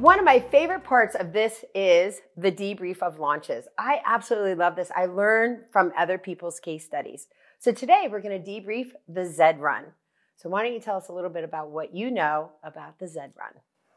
One of my favorite parts of this is the debrief of launches. I absolutely love this. I learn from other people's case studies. So today we're going to debrief the Zed Run. So why don't you tell us a little bit about what you know about the Zed Run?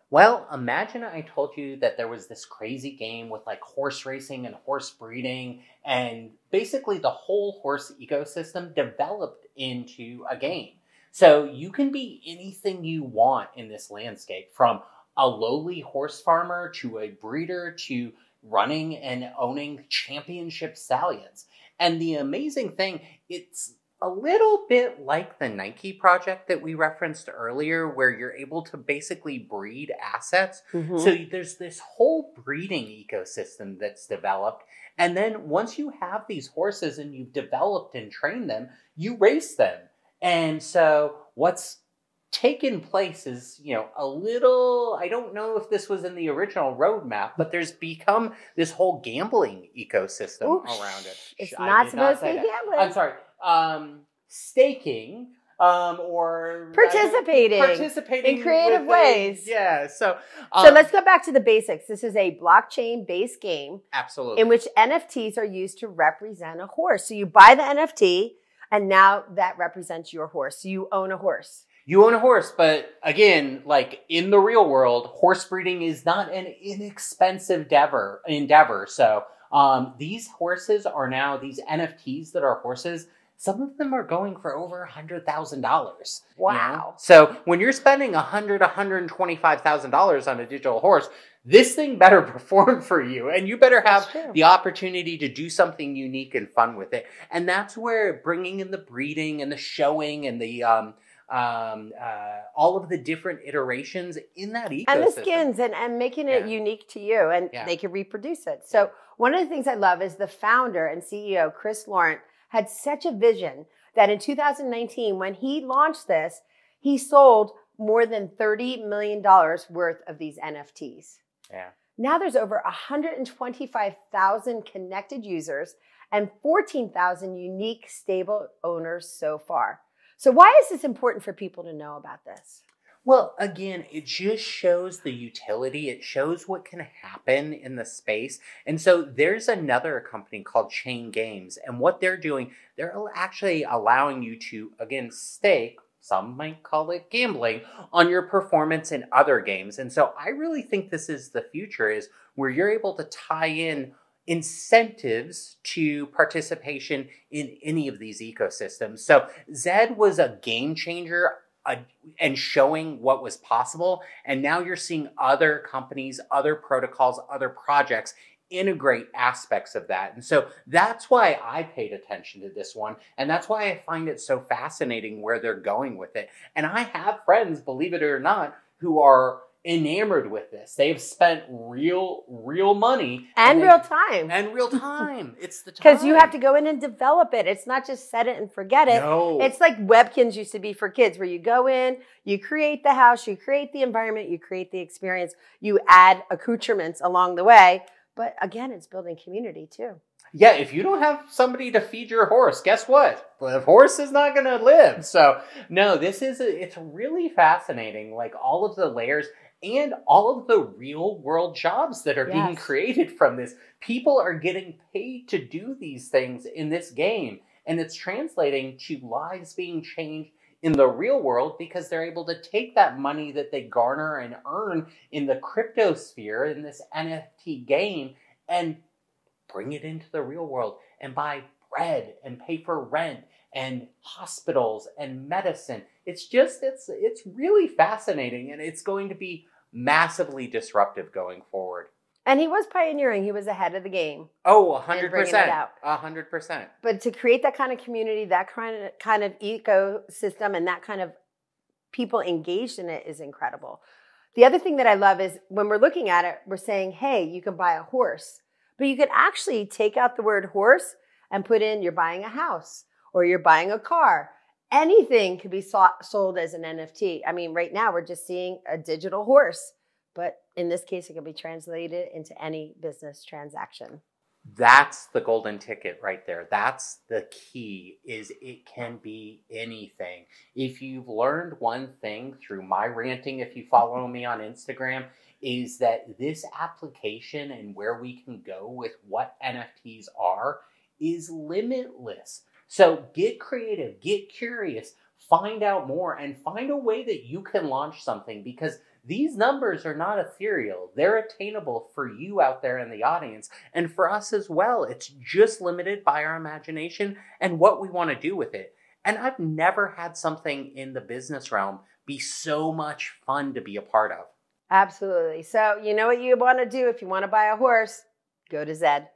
Well, imagine I told you that there was this crazy game with like horse racing and horse breeding, and basically the whole horse ecosystem developed into a game. So you can be anything you want in this landscape, from a lowly horse farmer to a breeder to running and owning championship stallions. And the amazing thing, it's a little bit like the Nike project that we referenced earlier, where you're able to basically breed assets. So there's this whole breeding ecosystem that's developed. And then once you have these horses and you've developed and trained them, you race them. And so what's taken place is, a little, I don't know if this was in the original roadmap, but there's become this whole gambling ecosystem around it. It's not supposed to be gambling. I'm sorry. Staking, or participating in creative ways. Yeah. So let's go back to the basics. This is a blockchain-based game. Absolutely. In which NFTs are used to represent a horse. So you buy the NFT, and now that represents your horse. So you own a horse. You own a horse, but again, like in the real world, horse breeding is not an inexpensive endeavor. So these horses are now, these NFTs that are horses, some of them are going for over $100,000. Wow. So when you're spending $125,000 on a digital horse, this thing better perform for you, and you better have the opportunity to do something unique and fun with it. And that's where bringing in the breeding and the showing and the all of the different iterations in that ecosystem. And the skins and making it unique to you, and they can reproduce it. So one of the things I love is the founder and CEO, Chris Laurent, had such a vision that in 2019, when he launched this, he sold more than $30 million worth of these NFTs. Yeah. Now there's over 125,000 connected users and 14,000 unique stable owners so far. So why is this important for people to know about this? Well, again, it just shows the utility. It shows what can happen in the space. And so there's another company called Chain Games. And what they're doing, they're actually allowing you to, again, stake, some might call it gambling, on your performance in other games. And so I really think this is the future, is where you're able to tie in incentives to participation in any of these ecosystems. So Zed was a game changer and showing what was possible. And now you're seeing other companies, other protocols, other projects integrate aspects of that. And so that's why I paid attention to this one. And that's why I find it so fascinating where they're going with it. And I have friends, believe it or not, who are enamored with this. They've spent real money and real time. It's the time. Because you have to go in and develop it. It's not just set it and forget it. No. It's like Webkins used to be for kids, where you go in, you create the house, you create the environment, you create the experience, you add accoutrements along the way. But again, it's building community too. Yeah, if you don't have somebody to feed your horse, guess what? The horse is not going to live. So no, it's really fascinating, like all of the layers and all of the real world jobs that are being created from this. People are getting paid to do these things in this game, and it's translating to lives being changed in the real world, because they're able to take that money that they garner and earn in the crypto sphere, in this NFT game, and bring it into the real world and buy bread and pay for rent and hospitals and medicine. It's really fascinating, and it's going to be massively disruptive going forward. And he was pioneering. He was ahead of the game. Oh, 100%. 100%. But to create that kind of community, that kind of ecosystem, and that kind of people engaged in it is incredible. The other thing that I love is when we're looking at it, we're saying, hey, you can buy a horse. But you could actually take out the word horse and put in you're buying a house or you're buying a car. Anything could be sold as an NFT. I mean, right now we're just seeing a digital horse, but in this case, it can be translated into any business transaction. That's the golden ticket right there. That's the key, is it can be anything. If you've learned one thing through my ranting, if you follow me on Instagram, is that this application and where we can go with what NFTs are is limitless. So get creative, get curious, find out more, and find a way that you can launch something, because these numbers are not ethereal. They're attainable for you out there in the audience, and for us as well. It's just limited by our imagination and what we want to do with it. And I've never had something in the business realm be so much fun to be a part of. Absolutely. So you know what you want to do if you want to buy a horse? Go to Zed.